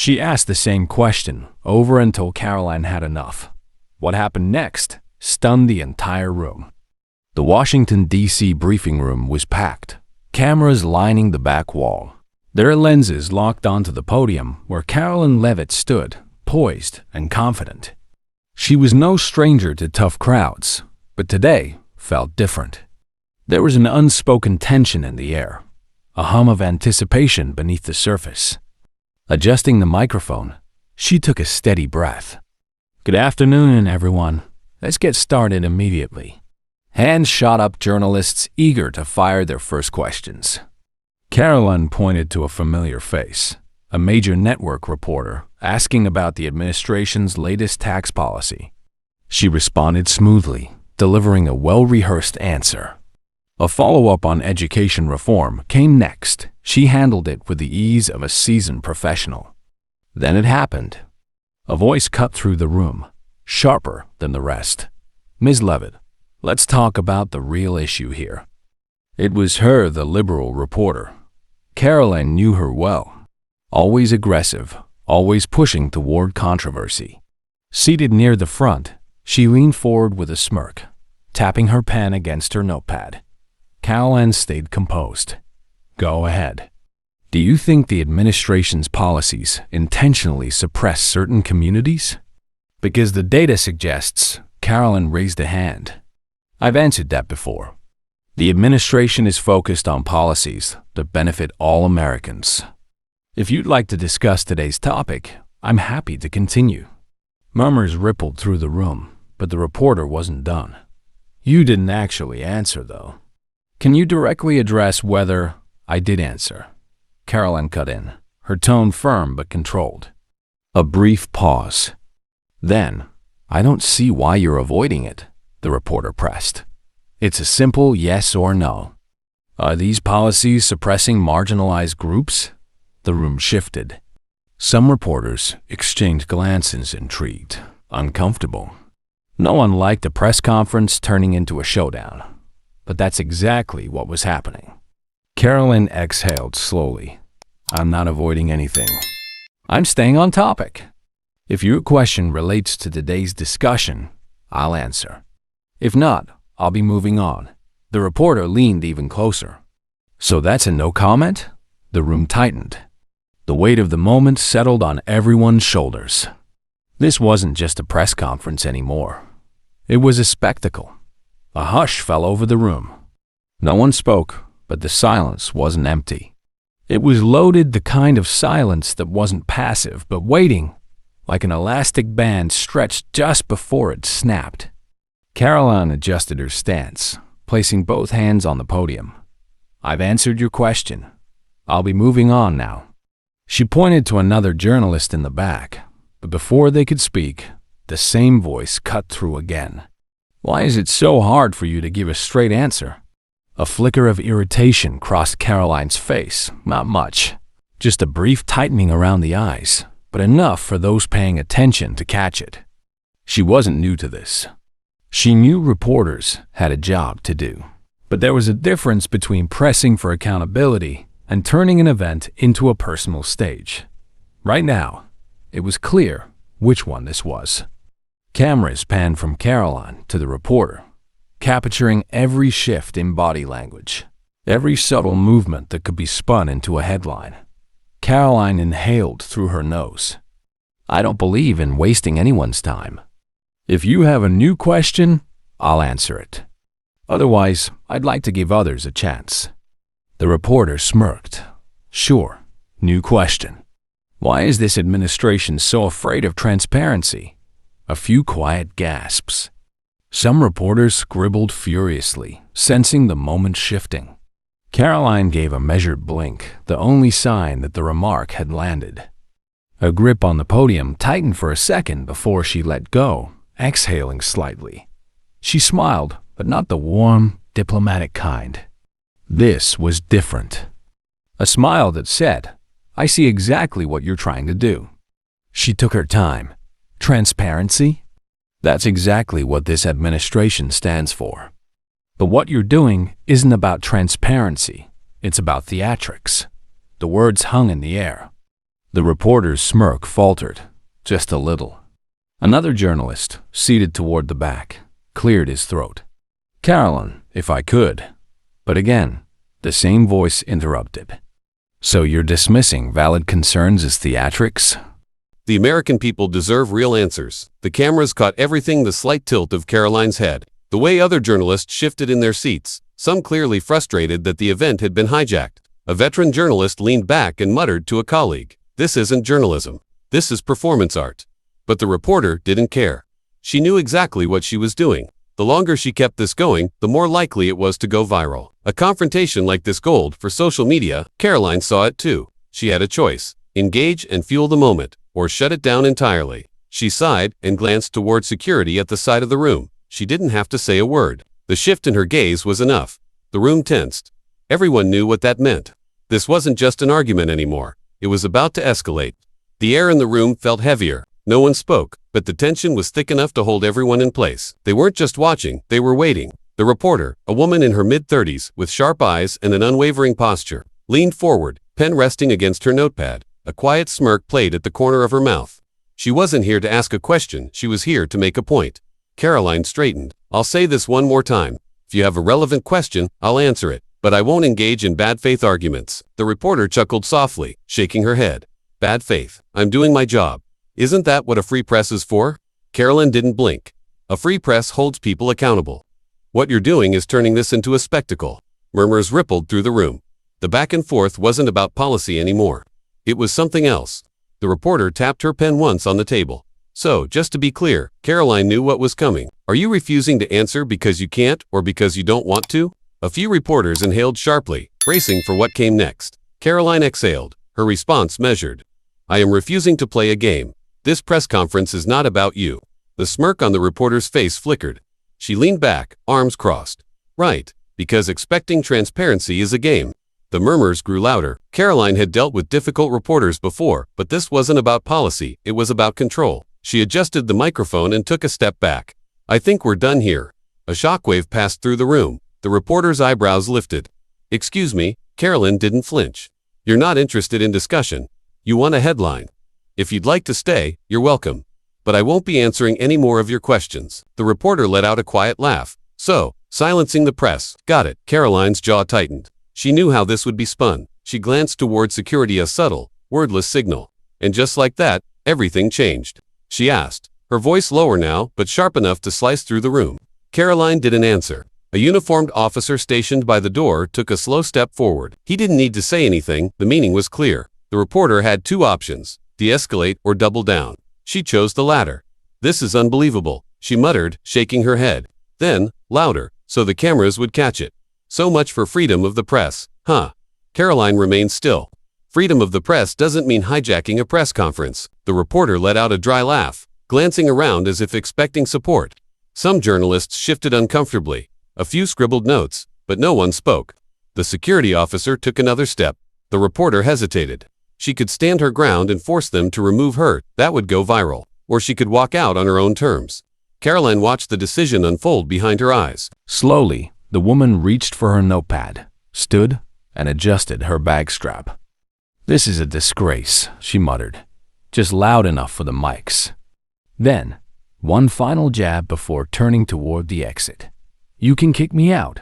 She asked the same question over until Karoline had enough. What happened next stunned the entire room. The Washington, D.C. briefing room was packed, cameras lining the back wall, their lenses locked onto the podium where Karoline Leavitt stood, poised and confident. She was no stranger to tough crowds, but today felt different. There was an unspoken tension in the air, a hum of anticipation beneath the surface. Adjusting the microphone, she took a steady breath. Good afternoon, everyone. Let's get started immediately. Hands shot up, journalists eager to fire their first questions. Karoline pointed to a familiar face, a major network reporter asking about the administration's latest tax policy. She responded smoothly, delivering a well-rehearsed answer. A follow-up on education reform came next. She handled it with the ease of a seasoned professional. Then it happened. A voice cut through the room, sharper than the rest. Ms. Leavitt, let's talk about the real issue here. It was her, the liberal reporter. Karoline knew her well. Always aggressive, always pushing toward controversy. Seated near the front, she leaned forward with a smirk, tapping her pen against her notepad. Karoline stayed composed. Go ahead. Do you think the administration's policies intentionally suppress certain communities? Because the data suggests, Karoline raised a hand. I've answered that before. The administration is focused on policies that benefit all Americans. If you'd like to discuss today's topic, I'm happy to continue. Murmurs rippled through the room, but the reporter wasn't done. You didn't actually answer, though. Can you directly address whether I did answer? Karoline cut in, her tone firm but controlled. A brief pause. Then, I don't see why you're avoiding it, the reporter pressed. It's a simple yes or no. Are these policies suppressing marginalized groups? The room shifted. Some reporters exchanged glances, intrigued, uncomfortable. No one liked a press conference turning into a showdown. But that's exactly what was happening. Karoline exhaled slowly. I'm not avoiding anything. I'm staying on topic. If your question relates to today's discussion, I'll answer. If not, I'll be moving on. The reporter leaned even closer. So that's a no comment? The room tightened. The weight of the moment settled on everyone's shoulders. This wasn't just a press conference anymore. It was a spectacle. A hush fell over the room. No one spoke, but the silence wasn't empty. It was loaded, the kind of silence that wasn't passive, but waiting, like an elastic band stretched just before it snapped. Karoline adjusted her stance, placing both hands on the podium. I've answered your question. I'll be moving on now. She pointed to another journalist in the back, but before they could speak, the same voice cut through again. Why is it so hard for you to give a straight answer? A flicker of irritation crossed Karoline's face, not much. Just a brief tightening around the eyes, but enough for those paying attention to catch it. She wasn't new to this. She knew reporters had a job to do. But there was a difference between pressing for accountability and turning an event into a personal stage. Right now, it was clear which one this was. Cameras panned from Karoline to the reporter, capturing every shift in body language, every subtle movement that could be spun into a headline. Karoline inhaled through her nose. I don't believe in wasting anyone's time. If you have a new question, I'll answer it. Otherwise, I'd like to give others a chance. The reporter smirked. Sure, new question. Why is this administration so afraid of transparency? A few quiet gasps. Some reporters scribbled furiously, sensing the moment shifting. Karoline gave a measured blink, the only sign that the remark had landed. Her grip on the podium tightened for a second before she let go, exhaling slightly. She smiled, but not the warm, diplomatic kind. This was different. A smile that said, I see exactly what you're trying to do. She took her time. Transparency? That's exactly what this administration stands for. But what you're doing isn't about transparency. It's about theatrics. The words hung in the air. The reporter's smirk faltered, just a little. Another journalist, seated toward the back, cleared his throat. "Karoline, if I could." But again, the same voice interrupted. "So you're dismissing valid concerns as theatrics?" The American people deserve real answers. The cameras caught everything, the slight tilt of Karoline's head, the way other journalists shifted in their seats, some clearly frustrated that the event had been hijacked. A veteran journalist leaned back and muttered to a colleague, "This isn't journalism. This is performance art." But the reporter didn't care. She knew exactly what she was doing. The longer she kept this going, the more likely it was to go viral. A confrontation like this gold for social media. Karoline saw it too. She had a choice: engage and fuel the moment, or shut it down entirely. She sighed and glanced toward security at the side of the room. She didn't have to say a word. The shift in her gaze was enough. The room tensed. Everyone knew what that meant. This wasn't just an argument anymore. It was about to escalate. The air in the room felt heavier. No one spoke, but the tension was thick enough to hold everyone in place. They weren't just watching, they were waiting. The reporter, a woman in her mid-30s, with sharp eyes and an unwavering posture, leaned forward, pen resting against her notepad. A quiet smirk played at the corner of her mouth. She wasn't here to ask a question, she was here to make a point. Karoline straightened. "I'll say this one more time. If you have a relevant question, I'll answer it, but I won't engage in bad faith arguments." The reporter chuckled softly, shaking her head. "Bad faith. I'm doing my job. Isn't that what a free press is for?" Karoline didn't blink. "A free press holds people accountable. What you're doing is turning this into a spectacle." Murmurs rippled through the room. The back and forth wasn't about policy anymore. It was something else. The reporter tapped her pen once on the table. "So, just to be clear," Karoline knew what was coming. "Are you refusing to answer because you can't or because you don't want to?" A few reporters inhaled sharply, bracing for what came next. Karoline exhaled, her response measured. "I am refusing to play a game. This press conference is not about you." The smirk on the reporter's face flickered. She leaned back, arms crossed. "Right, because expecting transparency is a game." The murmurs grew louder. Karoline had dealt with difficult reporters before, but this wasn't about policy, it was about control. She adjusted the microphone and took a step back. "I think we're done here." A shockwave passed through the room. The reporter's eyebrows lifted. "Excuse me," Karoline didn't flinch. "You're not interested in discussion. You want a headline. If you'd like to stay, you're welcome. But I won't be answering any more of your questions." The reporter let out a quiet laugh. "So, silencing the press. Got it." Karoline's jaw tightened. She knew how this would be spun. She glanced toward security, a subtle, wordless signal. And just like that, everything changed. She asked, her voice lower now, but sharp enough to slice through the room. Karoline didn't answer. A uniformed officer stationed by the door took a slow step forward. He didn't need to say anything, the meaning was clear. The reporter had two options: de-escalate or double down. She chose the latter. "This is unbelievable," she muttered, shaking her head. Then, louder, so the cameras would catch it. "So much for freedom of the press, huh?" Karoline remained still. Freedom of the press doesn't mean hijacking a press conference. The reporter let out a dry laugh, glancing around as if expecting support. Some journalists shifted uncomfortably. A few scribbled notes, but no one spoke. The security officer took another step. The reporter hesitated. She could stand her ground and force them to remove her, that would go viral. Or she could walk out on her own terms. Karoline watched the decision unfold behind her eyes. Slowly, the woman reached for her notepad, stood, and adjusted her bag strap. "This is a disgrace," she muttered, just loud enough for the mics. Then, one final jab before turning toward the exit. "You can kick me out,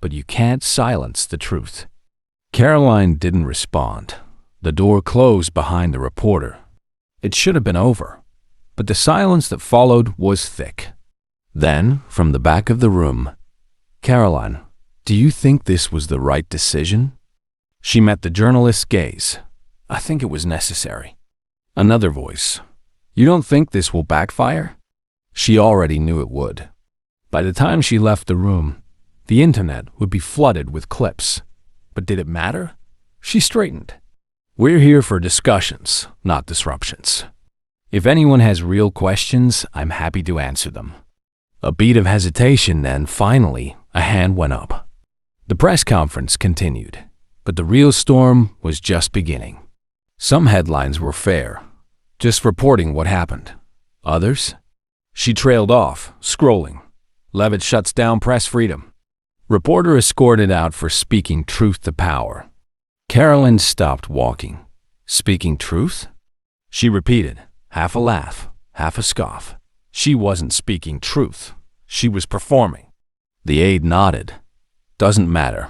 but you can't silence the truth." Karoline didn't respond. The door closed behind the reporter. It should have been over, but the silence that followed was thick. Then, from the back of the room, "Karoline, do you think this was the right decision?" She met the journalist's gaze. "I think it was necessary." Another voice. "You don't think this will backfire?" She already knew it would. By the time she left the room, the internet would be flooded with clips. But did it matter? She straightened. "We're here for discussions, not disruptions. If anyone has real questions, I'm happy to answer them." A beat of hesitation, then finally, a hand went up. The press conference continued, but the real storm was just beginning. Some headlines were fair, just reporting what happened. Others? She trailed off, scrolling. "Leavitt shuts down press freedom." Reporter escorted out for speaking truth to power. Karoline stopped walking. Speaking truth? She repeated, half a laugh, half a scoff. She wasn't speaking truth. She was performing. The aide nodded. Doesn't matter.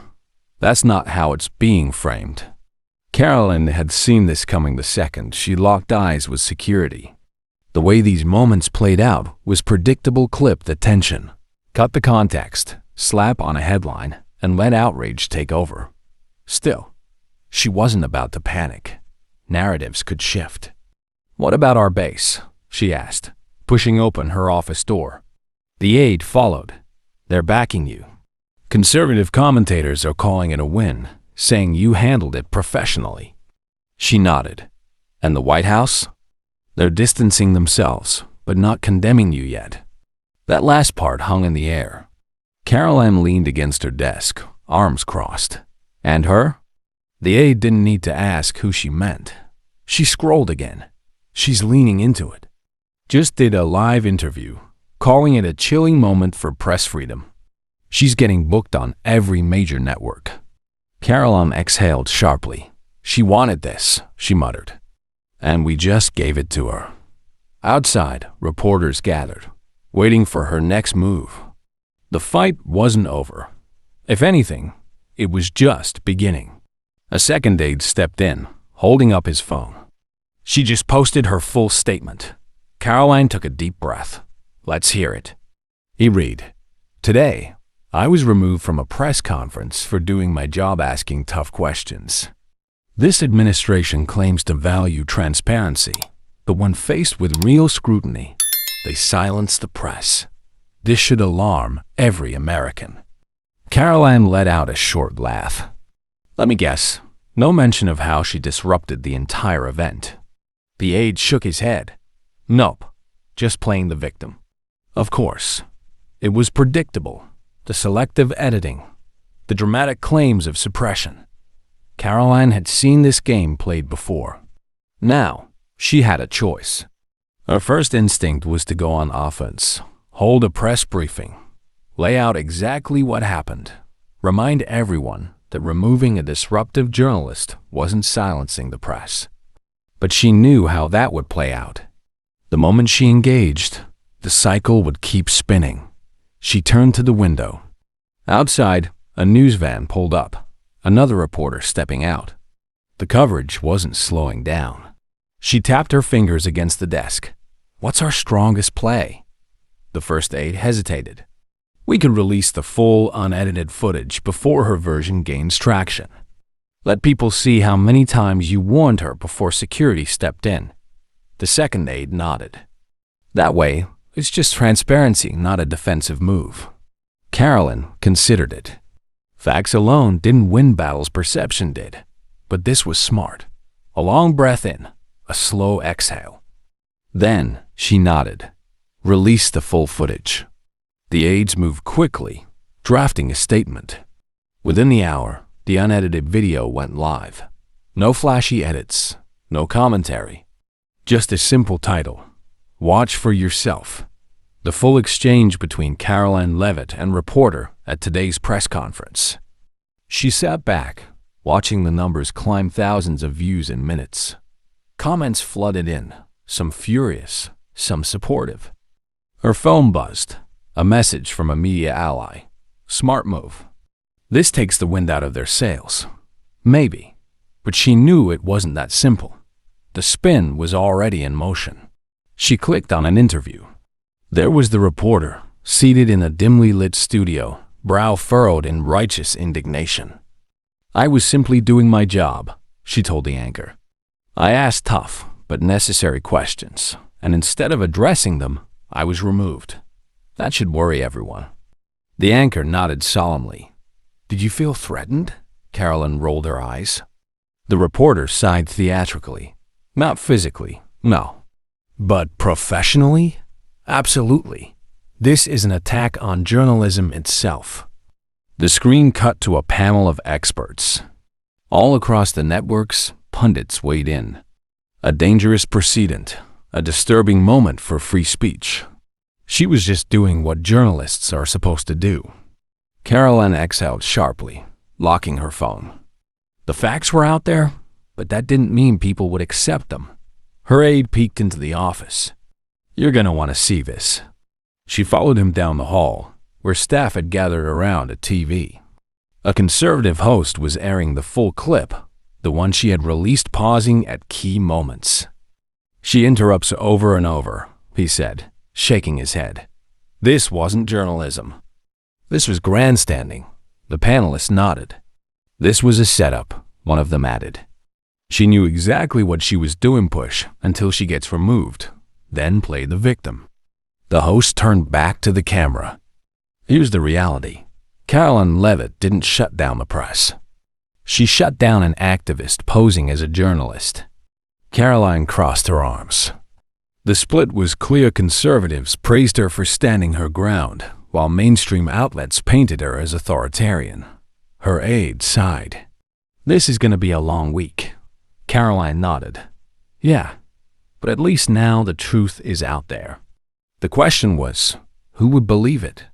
That's not how it's being framed. Karoline had seen this coming the second she locked eyes with security. The way these moments played out was predictable. Clip the tension. Cut the context, slap on a headline, and let outrage take over. Still, she wasn't about to panic. Narratives could shift. What about our base? She asked, pushing open her office door. The aide followed. They're backing you. Conservative commentators are calling it a win, saying you handled it professionally. She nodded. And the White House? They're distancing themselves, but not condemning you yet. That last part hung in the air. Karoline leaned against her desk, arms crossed. And her? The aide didn't need to ask who she meant. She scrolled again. She's leaning into it. Just did a live interview, calling it a chilling moment for press freedom. She's getting booked on every major network. Karoline exhaled sharply. She wanted this, she muttered. And we just gave it to her. Outside, reporters gathered, waiting for her next move. The fight wasn't over. If anything, it was just beginning. A second aide stepped in, holding up his phone. She just posted her full statement. Karoline took a deep breath. Let's hear it. He read, Today, I was removed from a press conference for doing my job asking tough questions. This administration claims to value transparency, but when faced with real scrutiny, they silence the press. This should alarm every American. Karoline let out a short laugh. Let me guess, no mention of how she disrupted the entire event. The aide shook his head. Nope, just playing the victim. Of course. It was predictable. The selective editing, the dramatic claims of suppression. Karoline had seen this game played before. Now, she had a choice. Her first instinct was to go on offense, hold a press briefing, lay out exactly what happened, remind everyone that removing a disruptive journalist wasn't silencing the press. But she knew how that would play out. The moment she engaged, the cycle would keep spinning. She turned to the window. Outside, a news van pulled up, another reporter stepping out. The coverage wasn't slowing down. She tapped her fingers against the desk. What's our strongest play? The first aide hesitated. We could release the full, unedited footage before her version gains traction. Let people see how many times you warned her before security stepped in. The second aide nodded. That way, it's just transparency, not a defensive move. Karoline considered it. Facts alone didn't win battles, perception did. But this was smart. A long breath in, a slow exhale. Then she nodded. Release the full footage. The aides moved quickly, drafting a statement. Within the hour, the unedited video went live. No flashy edits, no commentary. Just a simple title. Watch for yourself. The full exchange between Karoline Leavitt and reporter at today's press conference. She sat back, watching the numbers climb thousands of views in minutes. Comments flooded in, some furious, some supportive. Her phone buzzed, a message from a media ally. Smart move. This takes the wind out of their sails. Maybe, but she knew it wasn't that simple. The spin was already in motion. She clicked on an interview. There was the reporter, seated in a dimly lit studio, brow furrowed in righteous indignation. I was simply doing my job, she told the anchor. I asked tough but necessary questions, and instead of addressing them, I was removed. That should worry everyone. The anchor nodded solemnly. Did you feel threatened? Karoline rolled her eyes. The reporter sighed theatrically. Not physically, no. But professionally? Absolutely. This is an attack on journalism itself. The screen cut to a panel of experts. All across the networks, pundits weighed in. A dangerous precedent, a disturbing moment for free speech. She was just doing what journalists are supposed to do. Karoline exhaled sharply, locking her phone. The facts were out there? But that didn't mean people would accept them. Her aide peeked into the office. "You're gonna want to see this." She followed him down the hall, where staff had gathered around a TV. A conservative host was airing the full clip, the one she had released, pausing at key moments. "She interrupts over and over," he said, shaking his head. This wasn't journalism. This was grandstanding. The panelists nodded. "This was a setup," one of them added. "She knew exactly what she was doing, push until she gets removed, then play the victim." The host turned back to the camera. Here's the reality. Karoline Leavitt didn't shut down the press. She shut down an activist posing as a journalist. Karoline crossed her arms. The split was clear. Conservatives praised her for standing her ground, while mainstream outlets painted her as authoritarian. Her aide sighed. "This is going to be a long week." Karoline nodded. "Yeah, but at least now the truth is out there." The question was, who would believe it?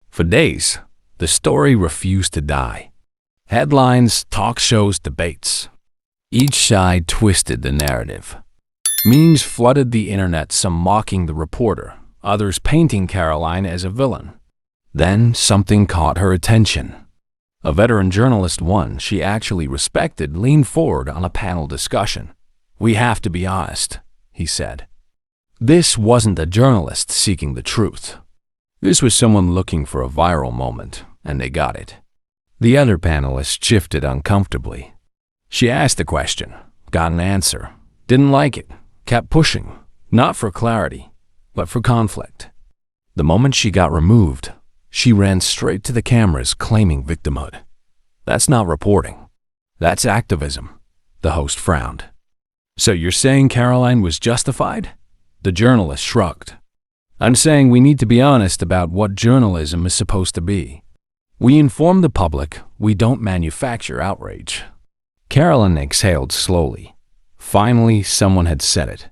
For days, the story refused to die. Headlines, talk shows, debates. Each side twisted the narrative. Memes flooded the internet, some mocking the reporter, others painting Karoline as a villain. Then something caught her attention. A veteran journalist, one she actually respected, leaned forward on a panel discussion. "We have to be honest," he said. This wasn't a journalist seeking the truth. This was someone looking for a viral moment, and they got it. The other panelists shifted uncomfortably. She asked a question, got an answer, didn't like it, kept pushing, not for clarity, but for conflict. The moment she got removed, she ran straight to the cameras claiming victimhood. That's not reporting. That's activism. The host frowned. "So you're saying Karoline was justified?" The journalist shrugged. "I'm saying we need to be honest about what journalism is supposed to be. We inform the public, we don't manufacture outrage." Karoline exhaled slowly. Finally, someone had said it.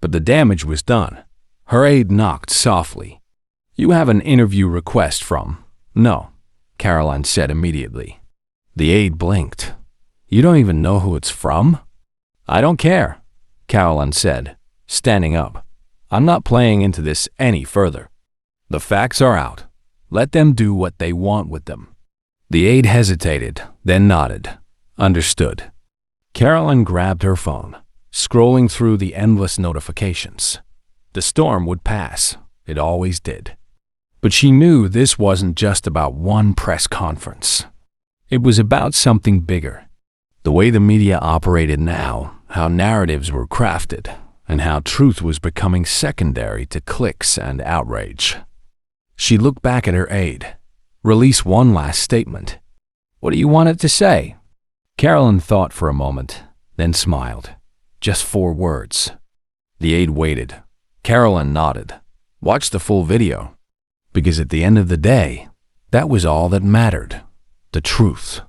But the damage was done. Her aide knocked softly. "You have an interview request from—" "No," Karoline said immediately. The aide blinked. "You don't even know who it's from?" "I don't care," Karoline said, standing up. "I'm not playing into this any further. The facts are out. Let them do what they want with them." The aide hesitated, then nodded. Understood. Karoline grabbed her phone, scrolling through the endless notifications. The storm would pass. It always did. But she knew this wasn't just about one press conference. It was about something bigger. The way the media operated now, how narratives were crafted, and how truth was becoming secondary to clicks and outrage. She looked back at her aide. "Release one last statement." "What do you want it to say?" Karoline thought for a moment, then smiled. "Just 4 words." The aide waited. Karoline nodded. "Watch the full video." Because at the end of the day, that was all that mattered. The truth.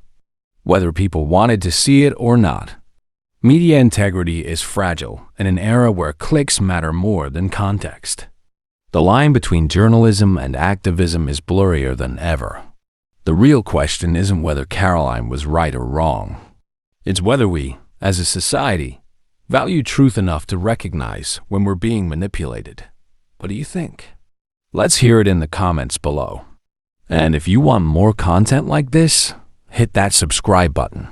Whether people wanted to see it or not. Media integrity is fragile in an era where clicks matter more than context. The line between journalism and activism is blurrier than ever. The real question isn't whether Karoline was right or wrong. It's whether we, as a society, value truth enough to recognize when we're being manipulated. What do you think? Let's hear it in the comments below. And if you want more content like this, hit that subscribe button.